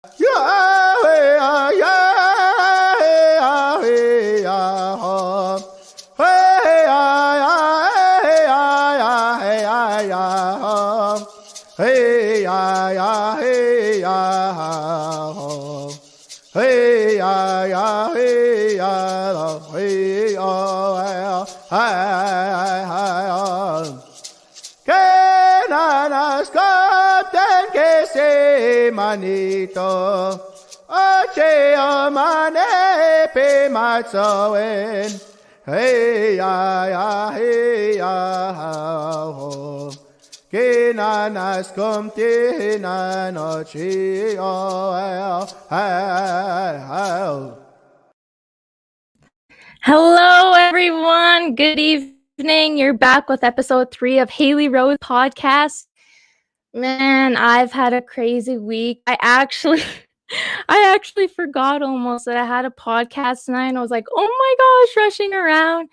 Yahweh, Yahweh, Yahweh, hey, hey, hey, que nanas captain que se manito Oche amane pe matsoen hey ya ho que nanas comte nanochi oh Hello, everyone. Good evening. You're back with episode 3 of Hailey Rose podcast. Man, I've had a crazy week. I actually forgot almost that I had a podcast tonight, and I was like, oh my gosh, rushing around.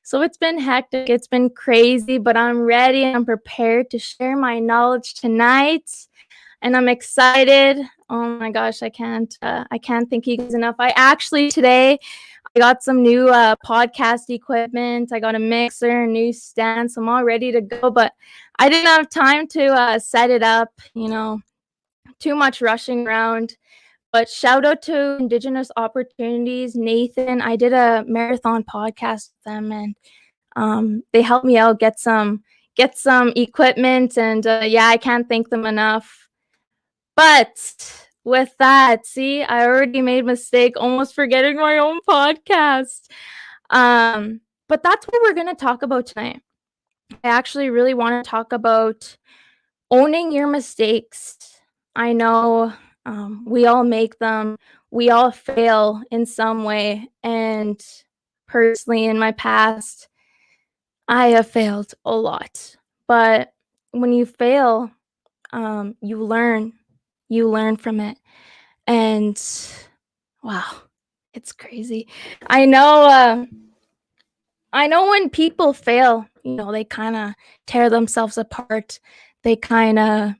So it's been hectic. It's been crazy, but I'm ready. I'm prepared to share my knowledge tonight, and I'm excited. Oh my gosh, I can't thank you guys enough. Today I got some new podcast equipment. I got a mixer, a new stand, so I'm all ready to go. But I didn't have time to set it up, too much rushing around. But shout out to Indigenous Opportunities, Nathan. I did a marathon podcast with them, and they helped me out get some equipment. And yeah, I can't thank them enough. But with that, see, I already made a mistake almost forgetting my own podcast. But that's what we're going to talk about tonight. I actually really want to talk about owning your mistakes. I know we all make them, we all fail in some way. And personally, in my past, I have failed a lot. But when you fail, you learn. You learn from it. And wow, it's crazy. I know when people fail, they kind of tear themselves apart. They kind of,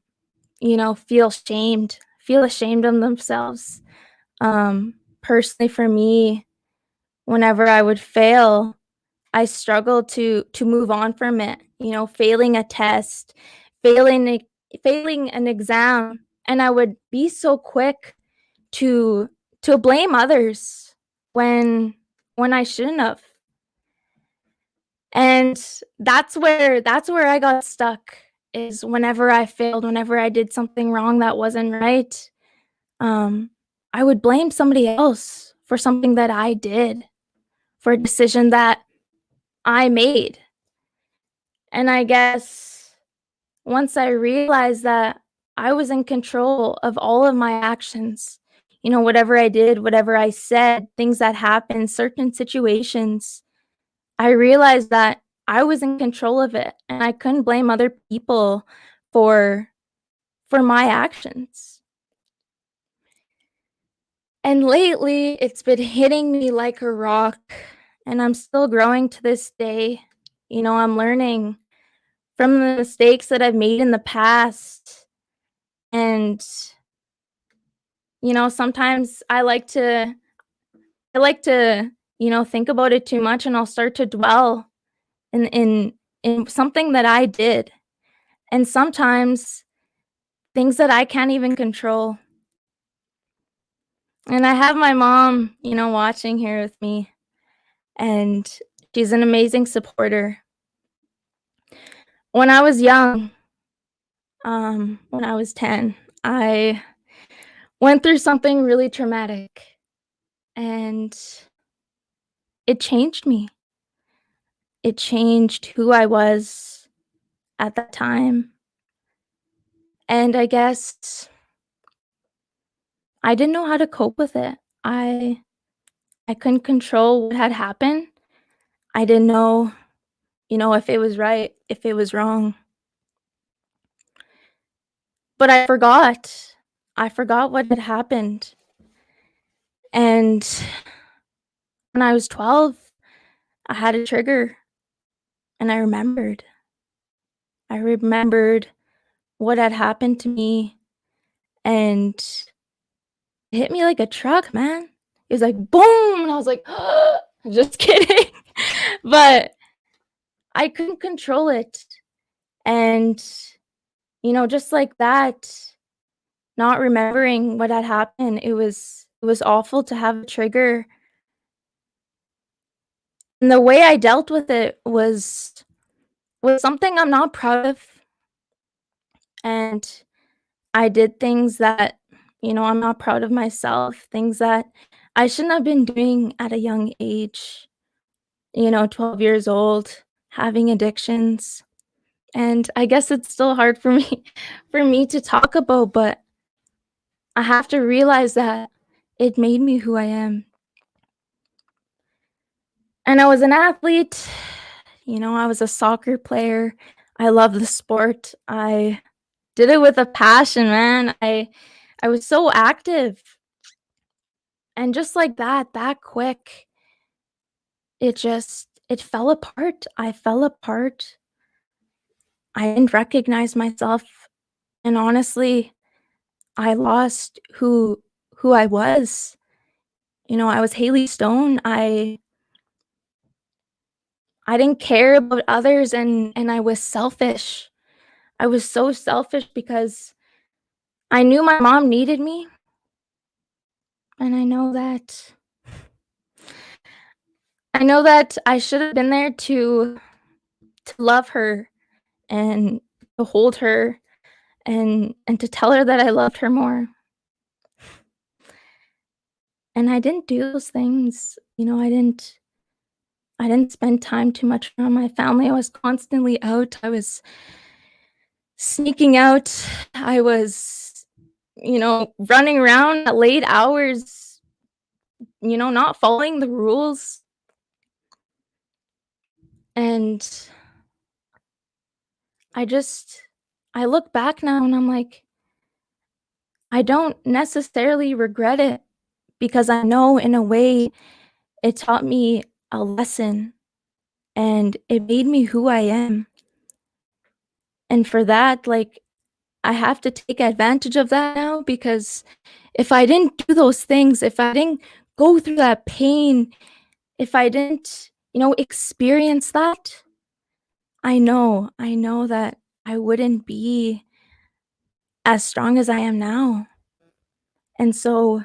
feel ashamed of themselves. Personally for me, whenever I would fail, I struggled to move on from it. Failing a test, failing an exam, and I would be so quick to blame others when I shouldn't have. And that's where I got stuck, is whenever I failed, whenever I did something wrong that wasn't right, I would blame somebody else for something that I did, for a decision that I made. And I guess once I realized that I was in control of all of my actions, whatever I did, whatever I said, things that happened, certain situations, I realized that I was in control of it, and I couldn't blame other people for my actions. And lately, it's been hitting me like a rock, and I'm still growing to this day. I'm learning from the mistakes that I've made in the past. And sometimes I like to think about it too much, and I'll start to dwell in something that I did. And sometimes things that I can't even control. And I have my mom, watching here with me, and she's an amazing supporter. When I was young, when I was 10, I went through something really traumatic, and it changed me. It changed who I was at that time. And I guess I didn't know how to cope with it. I couldn't control what had happened. I didn't know, if it was right, if it was wrong. But I forgot. I forgot what had happened. And when I was 12, I had a trigger, and I remembered. I remembered what had happened to me, and it hit me like a truck, man. It was like boom, and I was like, just kidding. But I couldn't control it. And, just like that, not remembering what had happened, it was awful to have a trigger. And the way I dealt with it was something I'm not proud of. And I did things that, I'm not proud of myself, things that I shouldn't have been doing at a young age, 12 years old, having addictions. And I guess it's still hard for me for me to talk about, but I have to realize that it made me who I am. And I was an athlete, I was a soccer player. I love the sport. I did it with a passion, man. I was so active. And just like that quick, it fell apart. I fell apart. I didn't recognize myself. And honestly, I lost who I was. I was Hailey Stone. I didn't care about others, and I was selfish. I was so selfish because I knew my mom needed me, and I know that I should have been there to love her and to hold her and to tell her that I loved her more. And I didn't do those things. I didn't spend time too much around my family. I was constantly out. I was sneaking out. I was, running around at late hours, not following the rules. And I just I look back now and I'm like, I don't necessarily regret it because I know in a way it taught me a lesson and it made me who I am. And for that, like, I have to take advantage of that now because if I didn't do those things, if I didn't go through that pain, if I didn't, experience that, I know that I wouldn't be as strong as I am now. And so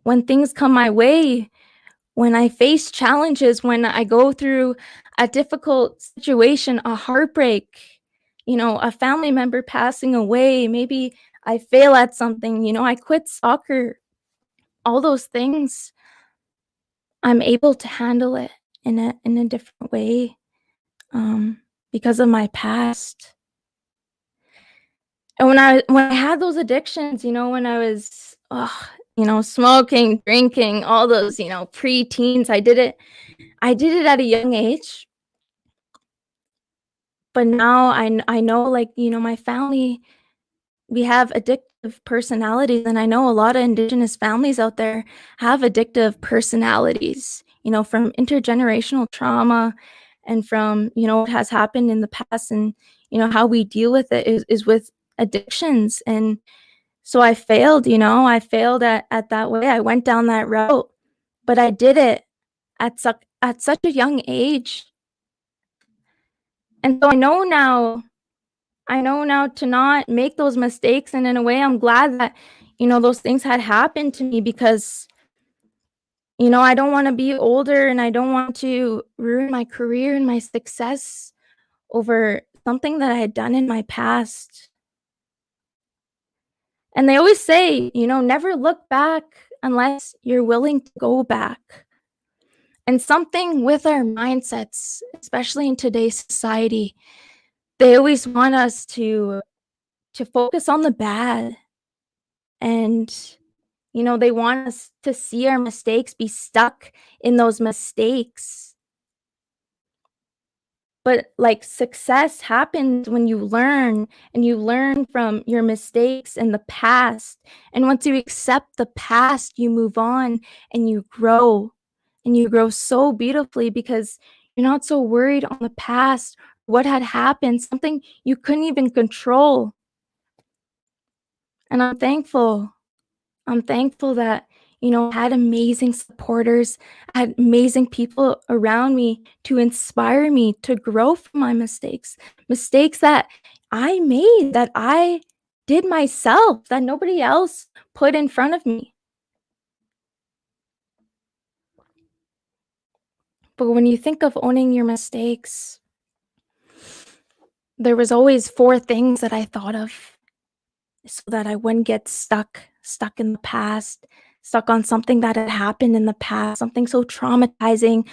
when things come my way, when I face challenges, when I go through a difficult situation, a heartbreak, a family member passing away, maybe I fail at something, I quit soccer, all those things, I'm able to handle it in a different way because of my past. And when I had those addictions, when I was, smoking, drinking, all those, preteens, I did it at a young age. But now I know, like, my family, we have addictive personalities, and I know a lot of Indigenous families out there have addictive personalities, from intergenerational trauma and from, what has happened in the past and, how we deal with it is with addictions. And so I failed at that way. I went down that route, but I did it at such a young age. And so I know now to not make those mistakes, and in a way, I'm glad that, those things had happened to me because, I don't wanna be older and I don't want to ruin my career and my success over something that I had done in my past. And they always say, "Never look back unless you're willing to go back." And something with our mindsets, especially in today's society, they always want us to focus on the bad and, they want us to see our mistakes, be stuck in those mistakes. But, like, success happens when you learn, and you learn from your mistakes in the past, and once you accept the past, you move on and you grow so beautifully because you're not so worried on the past, what had happened, something you couldn't even control, and I'm thankful. I'm thankful that, I had amazing supporters, I had amazing people around me to inspire me to grow from my mistakes. Mistakes that I made, that I did myself, that nobody else put in front of me. But when you think of owning your mistakes, there was always 4 things that I thought of so that I wouldn't get stuck in the past, stuck on something that had happened in the past, something so traumatizing,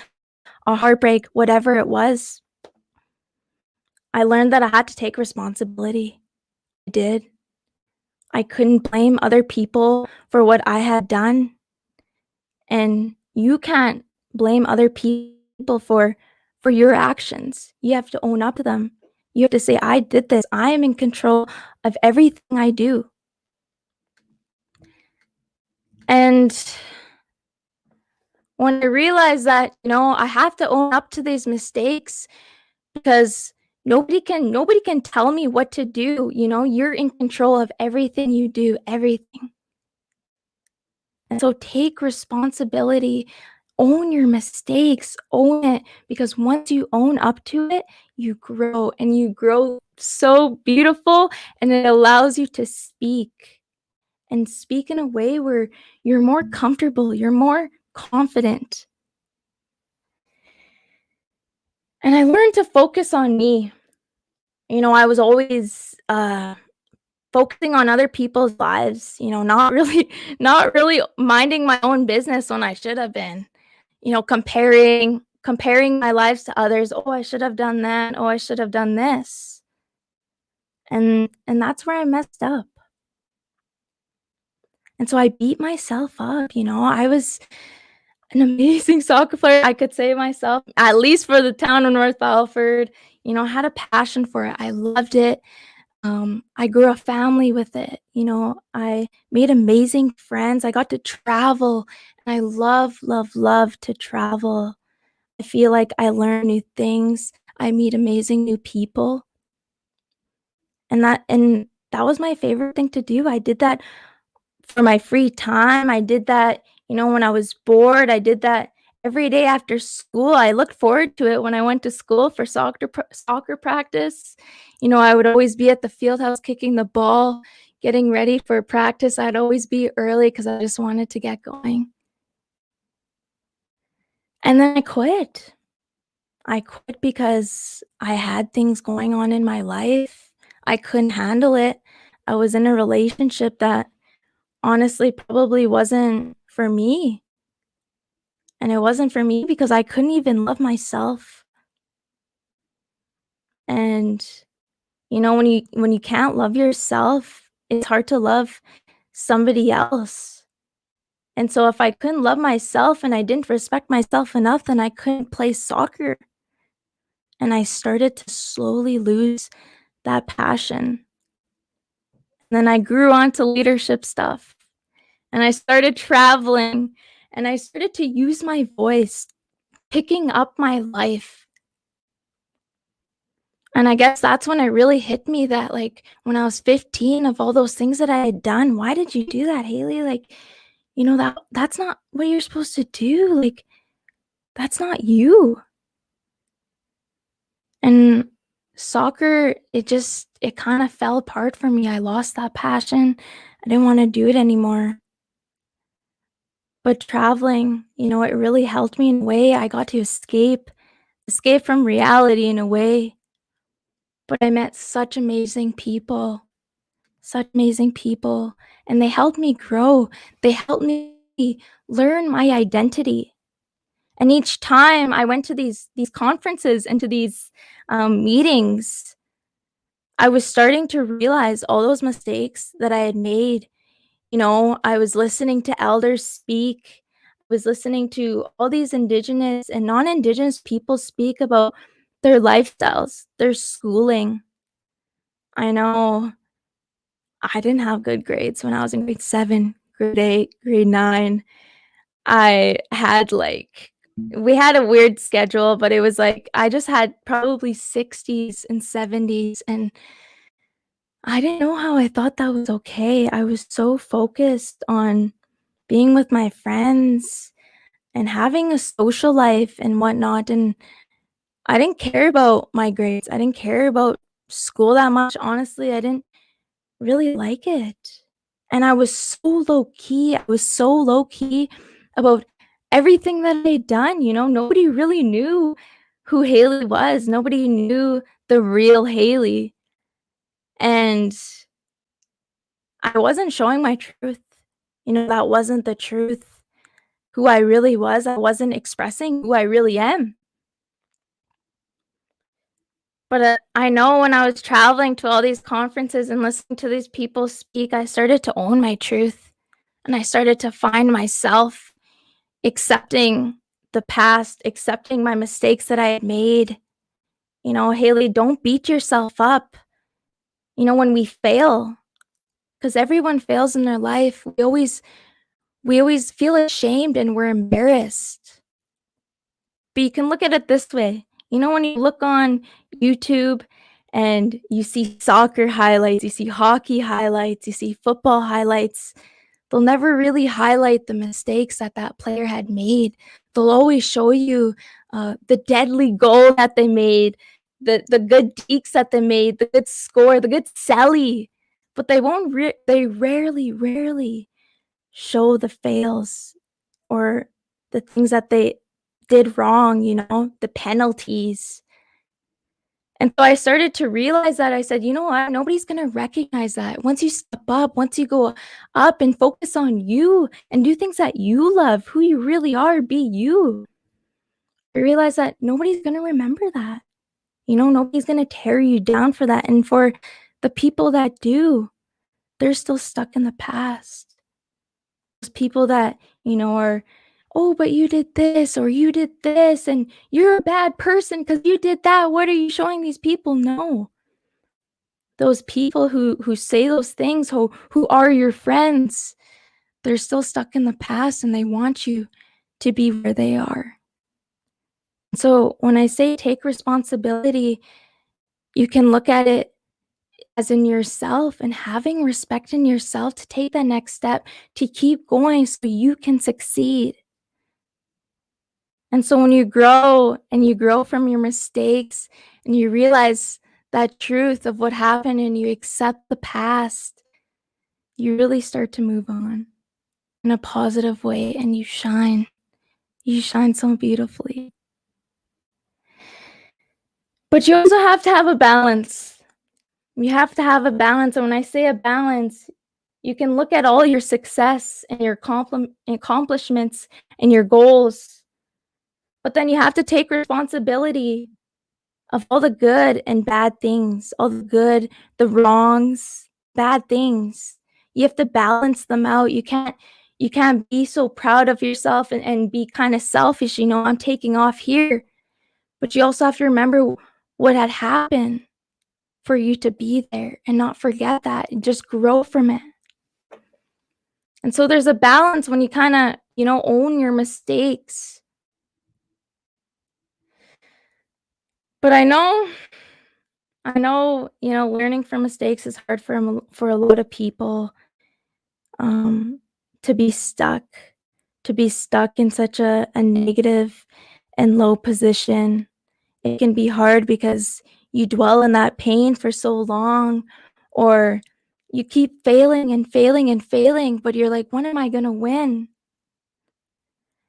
a heartbreak, whatever it was. I learned that I had to take responsibility. I did. I couldn't blame other people for what I had done, and you can't blame other people for your actions. You have to own up to them. You have to say, "I did this. I am in control of everything I do." And when I realized that, I have to own up to these mistakes because nobody can tell me what to do, you're in control of everything you do, everything. And so take responsibility, own your mistakes, own it, because once you own up to it, you grow and you grow so beautiful, and it allows you to speak and speak in a way where you're more comfortable, you're more confident. And I learned to focus on me. I was always focusing on other people's lives, not really not really minding my own business when I should have been. Comparing my lives to others. "Oh, I should have done that. Oh, I should have done this." And that's where I messed up. And so I beat myself up, I was an amazing soccer player, I could say myself, at least for the town of North Alford. I had a passion for it. I loved it. I grew a family with it. I made amazing friends. I got to travel, and I love, love, love to travel. I feel like I learn new things. I meet amazing new people, and that was my favorite thing to do. I did that for my free time. I did that, when I was bored. I did that every day after school. I looked forward to it when I went to school for soccer practice. I would always be at the field house kicking the ball, getting ready for practice. I'd always be early because I just wanted to get going. And then I quit. I quit because I had things going on in my life. I couldn't handle it. I was in a relationship that honestly probably wasn't for me. And it wasn't for me because I couldn't even love myself. And when you can't love yourself, it's hard to love somebody else. And so if I couldn't love myself and I didn't respect myself enough, then I couldn't play soccer. And I started to slowly lose that passion. And then I grew on to leadership stuff. And I started traveling, and I started to use my voice, picking up my life. And I guess that's when it really hit me that, like, when I was 15, of all those things that I had done, "Why did you do that, Hailey? Like, that's not what you're supposed to do. Like, that's not you." And soccer, it kind of fell apart for me. I lost that passion. I didn't want to do it anymore. But traveling, it really helped me in a way. I got to escape from reality in a way. But I met such amazing people, and they helped me grow. They helped me learn my identity. And each time I went to these conferences and to these meetings, I was starting to realize all those mistakes that I had made. I was listening to elders speak. I was listening to all these indigenous and non-indigenous people speak about their lifestyles, their schooling. I know I didn't have good grades when I was in grade 7, grade 8, grade 9. I had, like we had a weird schedule, but it was like I just had probably 60s and 70s, and I didn't know how I thought that was okay. I was so focused on being with my friends and having a social life and whatnot, and I didn't care about my grades. I didn't care about school that much. Honestly, I didn't really like it. And I was so low key. I was so low key about everything that I'd done. Nobody really knew who Hailey was. Nobody knew the real Hailey. And I wasn't showing my truth. That wasn't the truth. Who I really was. I wasn't expressing who I really am. But I know when I was traveling to all these conferences and listening to these people speak, I started to own my truth and I started to find myself accepting the past, accepting my mistakes that I had made. Hailey, don't beat yourself up. When we fail, because everyone fails in their life, we always feel ashamed and we're embarrassed. But you can look at it this way. When you look on YouTube and you see soccer highlights, you see hockey highlights, you see football highlights, they'll never really highlight the mistakes that player had made. They'll always show you the deadly goal that they made, the good dekes that they made, the good score, the good celly. But they rarely show the fails or the things that they did wrong, the penalties. And so I started to realize that. I said, you know what? Nobody's going to recognize that. Once you step up, once you go up and focus on you and do things that you love, who you really are, be you. I realized that nobody's going to remember that. Nobody's going to tear you down for that. And for the people that do, they're still stuck in the past. Those people that, are, oh, but you did this or you did this and you're a bad person because you did that. What are you showing these people? No. Those people who say those things, who are your friends, they're still stuck in the past and they want you to be where they are. So when I say take responsibility, you can look at it as in yourself and having respect in yourself to take that next step, to keep going so you can succeed. And so when you grow and you grow from your mistakes and you realize that truth of what happened and you accept the past, you really start to move on in a positive way and you shine. You shine so beautifully. But you also have to have a balance. You have to have a balance. And when I say a balance, you can look at all your success and your accomplishments and your goals. But then you have to take responsibility of all the good and bad things, all the good, the wrongs, bad things. You have to balance them out. You can't be so proud of yourself and be kind of selfish, I'm taking off here. But you also have to remember what had happened for you to be there and not forget that and just grow from it. And so there's a balance when you kind of, own your mistakes. But I know, learning from mistakes is hard for a lot of people, to be stuck in such a negative and low position. It can be hard because you dwell in that pain for so long, or you keep failing and failing and failing, but you're like, when am I going to win?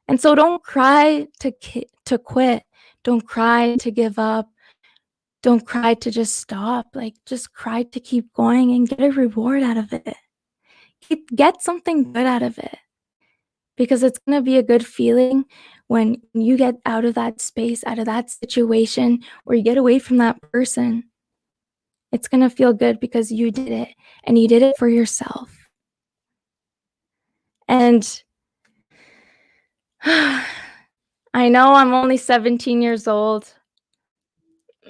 And so don't cry to quit. Don't cry to give up. Don't cry to just stop. Just cry to keep going and get a reward out of it. Get something good out of it. Because it's going to be a good feeling when you get out of that space, out of that situation, or you get away from that person. It's going to feel good because you did it, and you did it for yourself. And I know I'm only 17 years old,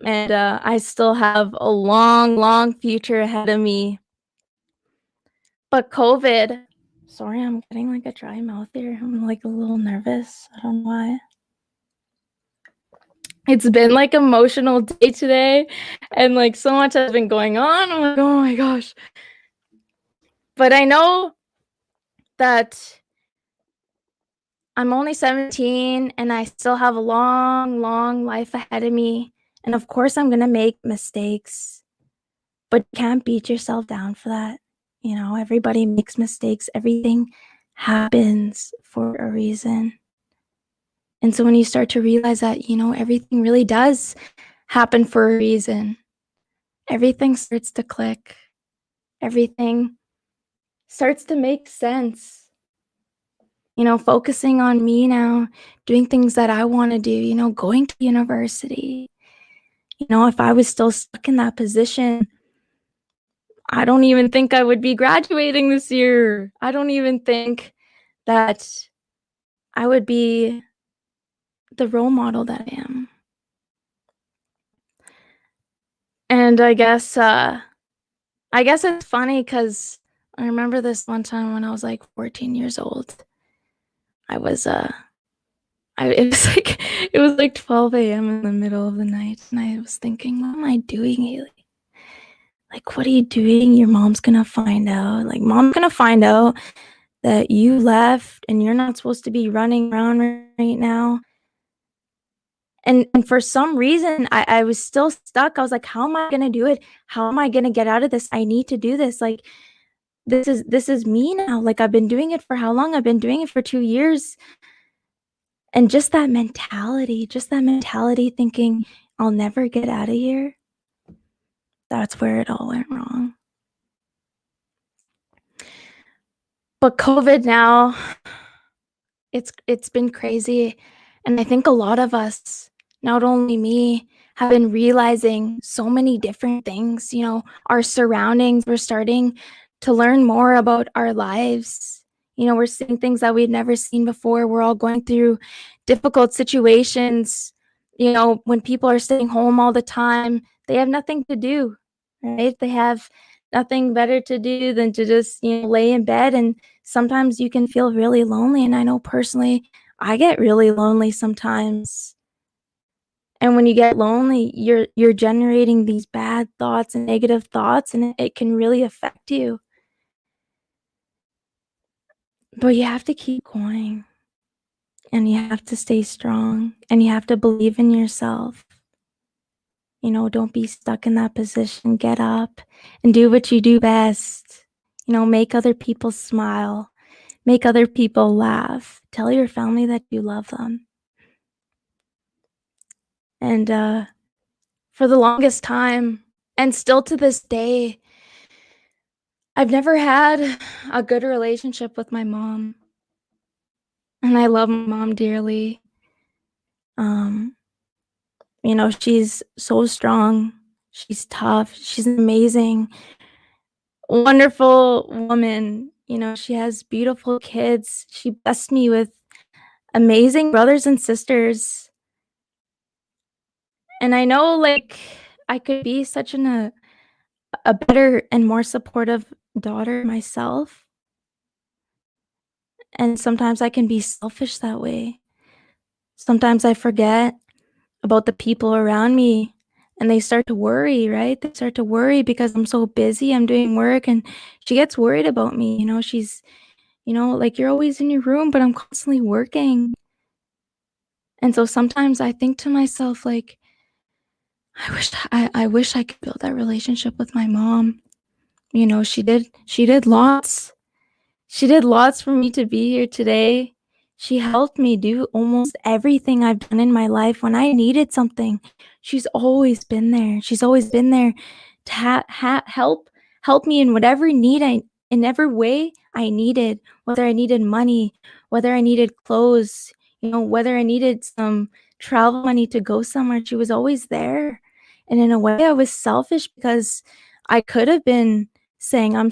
and I still have a long future ahead of me. But COVID, sorry, I'm getting a dry mouth here. I'm a little nervous. I don't know why. It's been like emotional day today, and like so much has been going on. I'm like, oh my gosh. But I know that I'm only 17 and I still have a long, long life ahead of me. And of course, I'm going to make mistakes, but you can't beat yourself down for that. You know, everybody makes mistakes. Everything happens for a reason. And so when you start to realize that, you know, everything really does happen for a reason, everything starts to click. Everything starts to make sense. You know, focusing on me now, doing things that I want to do, you know, going to university. You know, if I was still stuck in that position, I don't even think I would be graduating this year. I don't even think that I would be the role model that I am. And I guess it's funny because I remember this one time when I was like 14 years old. It was it was like 12 a.m. in the middle of the night, and I was thinking, what am I doing, Hailey? Like, what are you doing? Your mom's gonna find out. Like, mom's gonna find out that you left and you're not supposed to be running around right now. And for some reason, I was still stuck. I was like, how am I gonna do it? How am I gonna get out of this? I need to do this. Like, this is me now. Like, I've been doing it for how long? I've been doing it for 2 years. And just that mentality thinking, I'll never get out of here. That's where it all went wrong. But COVID now, it's been crazy. And I think a lot of us, not only me, have been realizing so many different things, you know, our surroundings. We're starting to learn more about our lives. You know, we're seeing things that we've never seen before. We're all going through difficult situations. You know, when people are staying home all the time, they have nothing to do, right? They have nothing better to do than to just, you know, lay in bed. And sometimes you can feel really lonely. And I know personally, I get really lonely sometimes. And when you get lonely, you're generating these bad thoughts and negative thoughts, and it can really affect you. But you have to keep going, and you have to stay strong, and you have to believe in yourself. You know, don't be stuck in that position. Get up and do what you do best. You know, make other people smile, make other people laugh. Tell your family that you love them. And for the longest time, and still to this day, I've never had a good relationship with my mom. And I love my mom dearly. You know, she's so strong. She's tough. She's an amazing, wonderful woman. You know, she has beautiful kids. She blessed me with amazing brothers and sisters. And I know, like, I could be such a better and more supportive daughter myself. And sometimes I can be selfish that way. Sometimes I forget about the people around me, and they start to worry, right? They start to worry because I'm so busy, I'm doing work, and she gets worried about me. You know, she's, you know, like, you're always in your room, but I'm constantly working. And so sometimes I think to myself, like, I wish I could build that relationship with my mom. You know, she did lots. She did lots for me to be here today. She helped me do almost everything I've done in my life. When I needed something, she's always been there. She's always been there to help me in whatever in every way I needed, whether I needed money, whether I needed clothes, you know, whether I needed some travel money to go somewhere. She was always there. And in a way, I was selfish because I could have been saying, I'm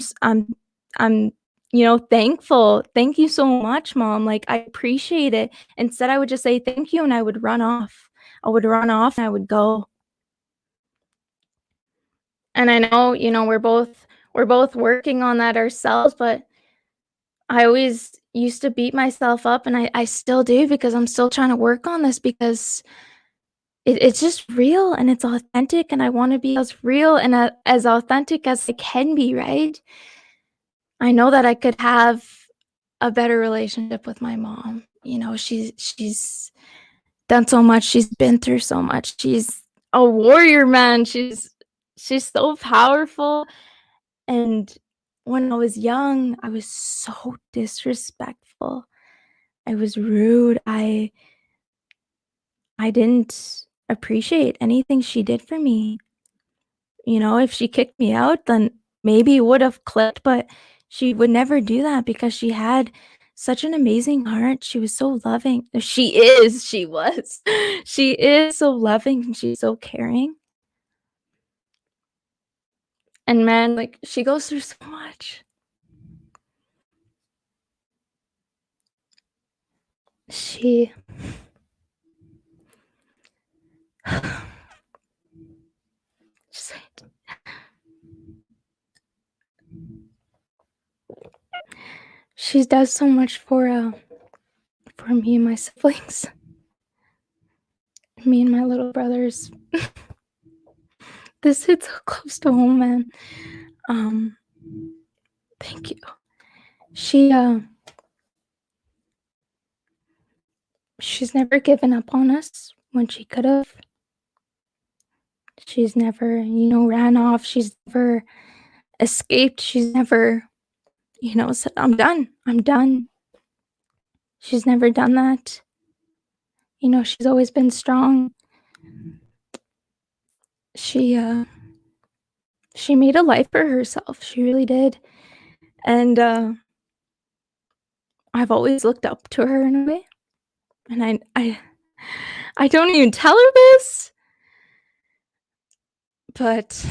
you know, thankful. Thank you so much, mom. Like, I appreciate it. Instead, I would just say thank you and I would run off. I would run off and I would go. And I know, you know, we're both working on that ourselves, but I always used to beat myself up, and I still do, because I'm still trying to work on this, because it's just real and it's authentic, and I want to be as real and as authentic as I can be, right? I know that I could have a better relationship with my mom. She's done so much. She's been through so much. She's a warrior, man. She's so powerful. And when I was young, I was so disrespectful. I was rude. I didn't appreciate anything she did for me. If she kicked me out, then maybe it would have clicked, but she would never do that because she had such an amazing heart. She was so loving. She was. She is so loving and she's so caring. And man, like, she goes through so much. She just she does so much for me and my siblings. Me and my little brothers. This hits so close to home, man. Thank you. She's never given up on us when she could have. She's never, ran off. She's never escaped. She's never, said, I'm done. I'm done. She's never done that. She's always been strong. She made a life for herself. She really did. And I've always looked up to her in a way. And I don't even tell her this, but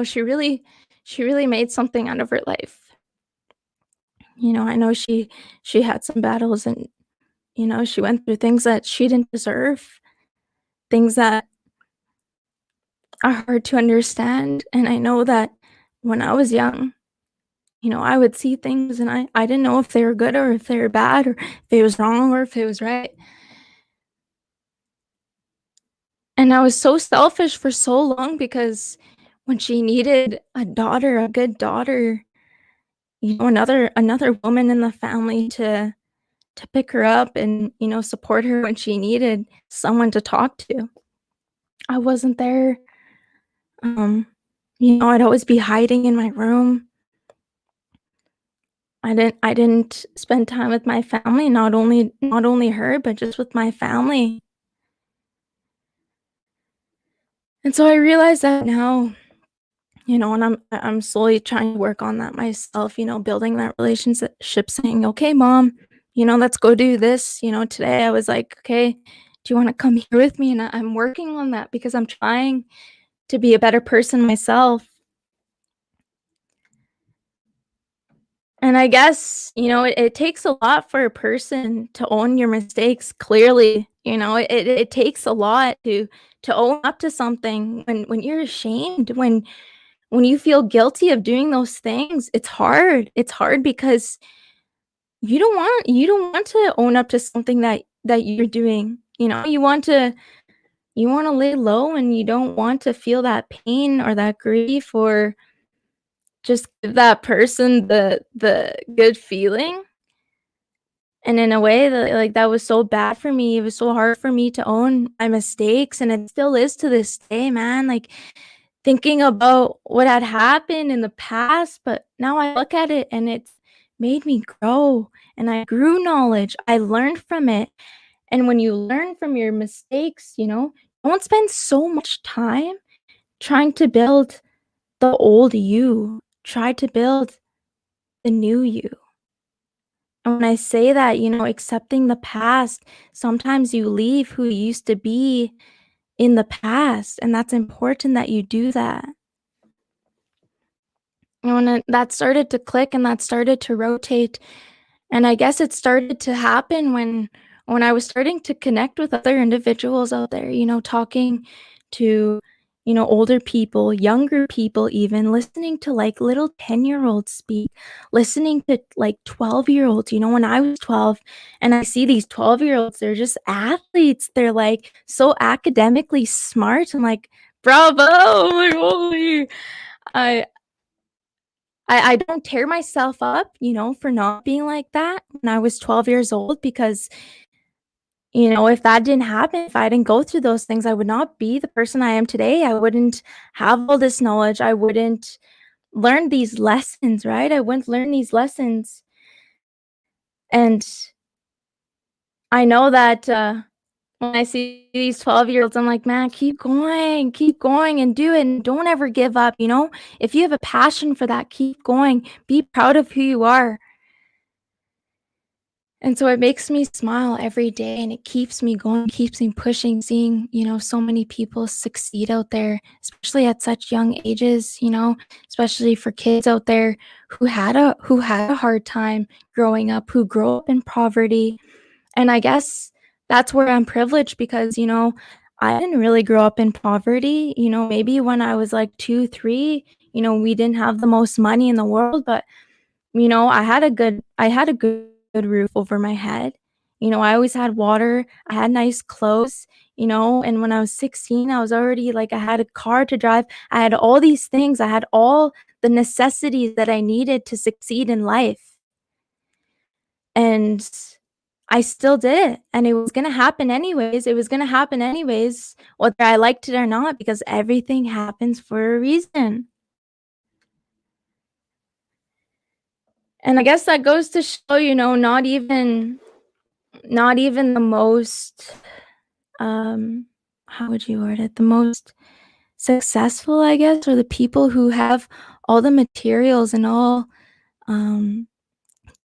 she really made something out of her life. I know she had some battles, and she went through things that she didn't deserve, things that are hard to understand. And I know that when I was young, I would see things and I didn't know if they were good or if they were bad, or if it was wrong or if it was right. And I was so selfish for so long because when she needed a daughter, a good daughter, another woman in the family to pick her up and, support her when she needed someone to talk to, I wasn't there. I'd always be hiding in my room. I didn't spend time with my family, not only her, but just with my family. And so I realized that now, and I'm slowly trying to work on that myself, building that relationship, saying, okay, mom, let's go do this. Today I was like, okay, do you want to come here with me? And I'm working on that because I'm trying to be a better person myself. And I guess, it takes a lot for a person to own your mistakes clearly. It takes a lot to own up to something when you're ashamed, when you feel guilty of doing those things. It's hard. It's hard because you don't want to own up to something that you're doing. You want to lay low, and you don't want to feel that pain or that grief, or just give that person the good feeling. And in a way that, like, that was so bad for me. It was so hard for me to own my mistakes, and it still is to this day, man. Like, thinking about what had happened in the past, but now I look at it and it's made me grow, and I grew knowledge. I learned from it. And when you learn from your mistakes, don't spend so much time trying to build the old you. Try to build the new you. And when I say that, accepting the past, sometimes you leave who you used to be in the past, and that's important that you do that. And when that started to click and that started to rotate, and I guess it started to happen when I was starting to connect with other individuals out there, talking to, older people, younger people even, listening to, like, little 10-year-olds speak, listening to, like, 12-year-olds. When I was 12 and I see these 12-year-olds, they're just athletes. They're, like, so academically smart. I'm like, "Bravo!" Like, holy I I don't tear myself up, for not being like that when I was 12 years old because, if that didn't happen, if I didn't go through those things, I would not be the person I am today. I wouldn't have all this knowledge. I wouldn't learn these lessons, right? I wouldn't learn these lessons. And I know that when I see these 12-year-olds, I'm like, man, keep going and do it. And don't ever give up. If you have a passion for that, keep going. Be proud of who you are. And so it makes me smile every day and it keeps me going, keeps me pushing, seeing, so many people succeed out there, especially at such young ages, especially for kids out there who had a hard time growing up, who grew up in poverty. And I guess that's where I'm privileged because, I didn't really grow up in poverty. Maybe when I was like 2, 3, we didn't have the most money in the world, but I had a good roof over my head. I always had water, I had nice clothes, and when I was 16, I was already like I had a car to drive. I had all these things. I had all the necessities that I needed to succeed in life. And I still did it, and it was gonna happen anyways. It was gonna happen anyways, whether I liked it or not, because everything happens for a reason. And I guess that goes to show, not even the most, um, how would you word it? The most successful, I guess, or the people who have all the materials and all, um,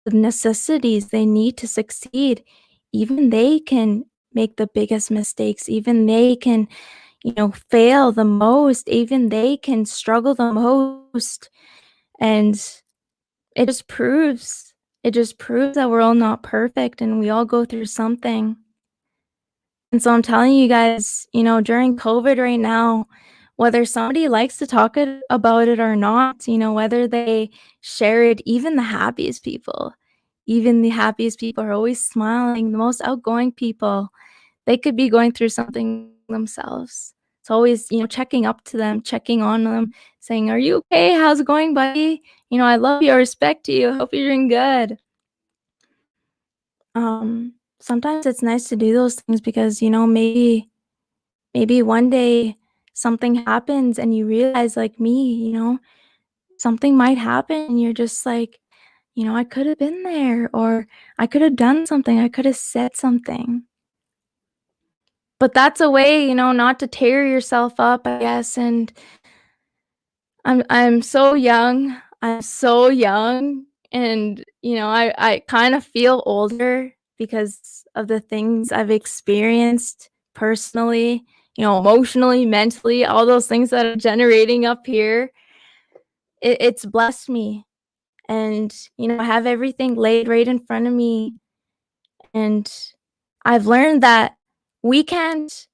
the necessities they need to succeed, even they can make the biggest mistakes, even they can, fail the most, even they can struggle the most, and it just proves that we're all not perfect and we all go through something. And so I'm telling you guys, during COVID right now, whether somebody likes to talk about it or not, whether they share it, even the happiest people are always smiling, the most outgoing people, they could be going through something themselves. It's always, checking up to them, checking on them, saying, "Are you okay? How's it going, buddy? I love you, I respect you, I hope you're doing good." Sometimes it's nice to do those things because, maybe one day something happens and you realize like me, something might happen and you're just like, I could have been there or I could have done something, I could have said something. But that's a way, not to tear yourself up, I guess. And I'm so young. I'm so young and, I kind of feel older because of the things I've experienced personally, emotionally, mentally, all those things that are generating up here. It's blessed me and, I have everything laid right in front of me, and I've learned that we can't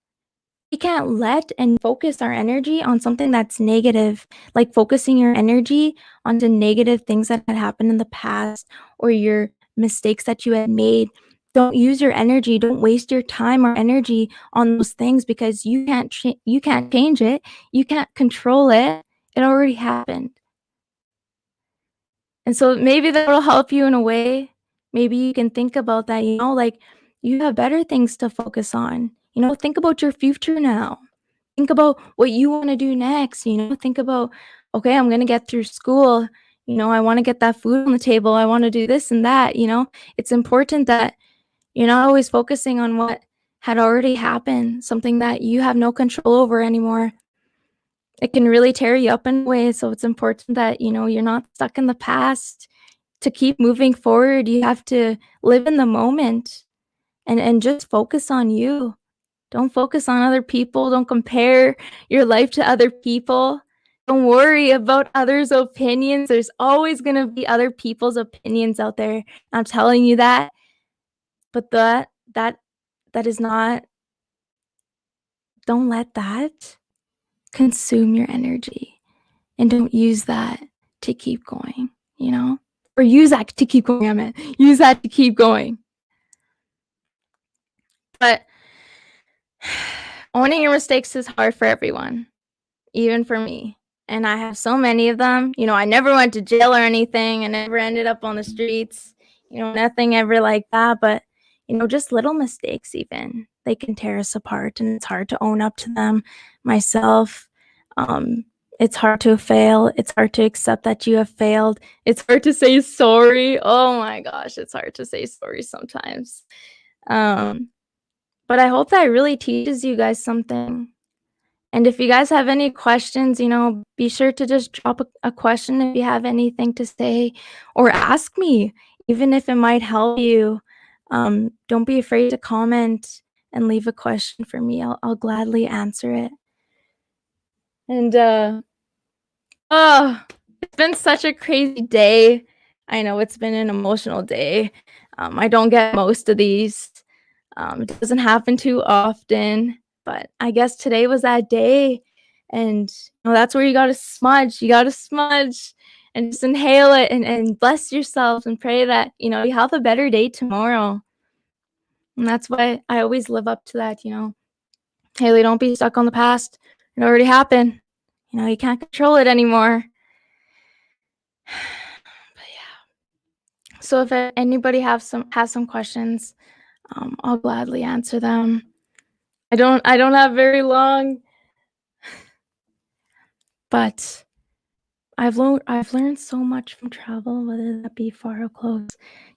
we can't let and focus our energy on something that's negative, like focusing your energy onto negative things that had happened in the past or your mistakes that you had made. Don't use your energy, don't waste your time or energy on those things because you can't change it, you can't control it. It already happened. And so maybe that'll help you in a way. Maybe you can think about that, like you have better things to focus on. Think about your future now. Think about what you wanna do next, think about, "Okay, I'm gonna get through school, I wanna get that food on the table, I wanna do this and that," It's important that you're not always focusing on what had already happened, something that you have no control over anymore. It can really tear you up in ways, so it's important that, you're not stuck in the past. To keep moving forward, you have to live in the moment and just focus on you. Don't focus on other people, don't compare your life to other people. Don't worry about others' opinions, there's always gonna be other people's opinions out there, I'm telling you that, but that is not don't let that consume your energy and don't use that to keep going, or use that to keep going. Use that to keep going. But owning your mistakes is hard for everyone, even for me. And I have so many of them. I never went to jail or anything. I never ended up on the streets, nothing ever like that. But, just little mistakes even, they can tear us apart, and it's hard to own up to them myself. It's hard to fail. It's hard to accept that you have failed. It's hard to say sorry. Oh my gosh, it's hard to say sorry sometimes. But I hope that really teaches you guys something. And if you guys have any questions, be sure to just drop a question if you have anything to say, or ask me, even if it might help you. Don't be afraid to comment and leave a question for me. I'll gladly answer it. And it's been such a crazy day. I know it's been an emotional day. I don't get most of these. It doesn't happen too often, but I guess today was that day. And that's where you gotta smudge. You gotta smudge and just inhale it and bless yourself and pray that, you have a better day tomorrow. And that's why I always live up to that, Hailey, don't be stuck on the past. It already happened. You can't control it anymore. But yeah. So if anybody has some questions, I'll gladly answer them. I don't have very long, but I've learned so much from travel, whether that be far or close.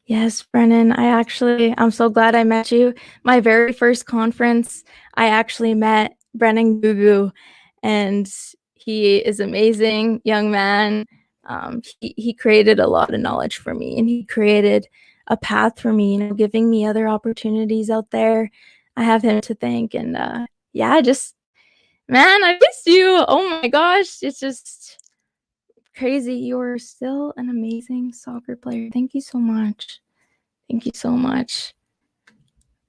Yes, Brennan, I'm so glad I met you. My very first conference, I actually met Brennan Gugu, and he is amazing young man. He created a lot of knowledge for me, and he created a path for me, giving me other opportunities out there. I have him to thank, and man, I miss you. Oh my gosh, it's just crazy. You're still an amazing soccer player. Thank you so much. Thank you so much.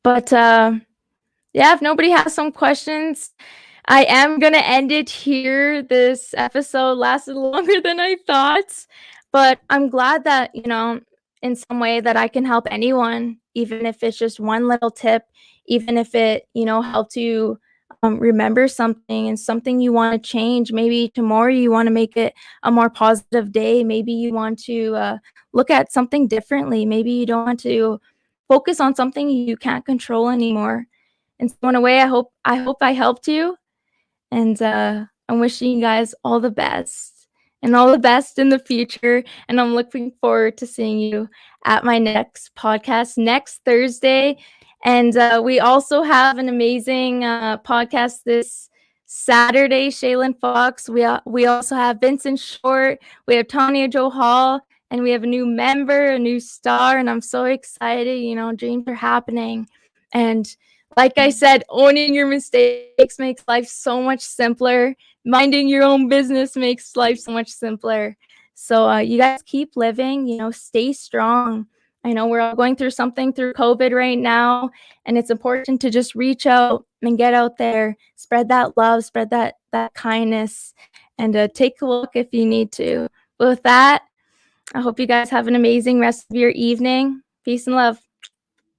But if nobody has some questions, I am gonna end it here. This episode lasted longer than I thought, but I'm glad that, in some way that I can help anyone, even if it's just one little tip, even if it, helped you remember something and something you want to change. Maybe tomorrow you want to make it a more positive day. Maybe you want to look at something differently. Maybe you don't want to focus on something you can't control anymore. And so in a way, I hope I helped you. And I'm wishing you guys all the best and all the best in the future. And I'm looking forward to seeing you at my next podcast next Thursday. And we also have an amazing podcast this Saturday, Shaylin Fox. We also have Vincent Short. We have Tanya Jo Hall. And we have a new member, a new star. And I'm so excited. Dreams are happening. And like I said, owning your mistakes makes life so much simpler. Minding your own business makes life so much simpler. So you guys keep living, stay strong. I know we're all going through something through COVID right now, and it's important to just reach out and get out there, spread that love, spread that kindness, and take a look if you need to. But with that, I hope you guys have an amazing rest of your evening. Peace and love.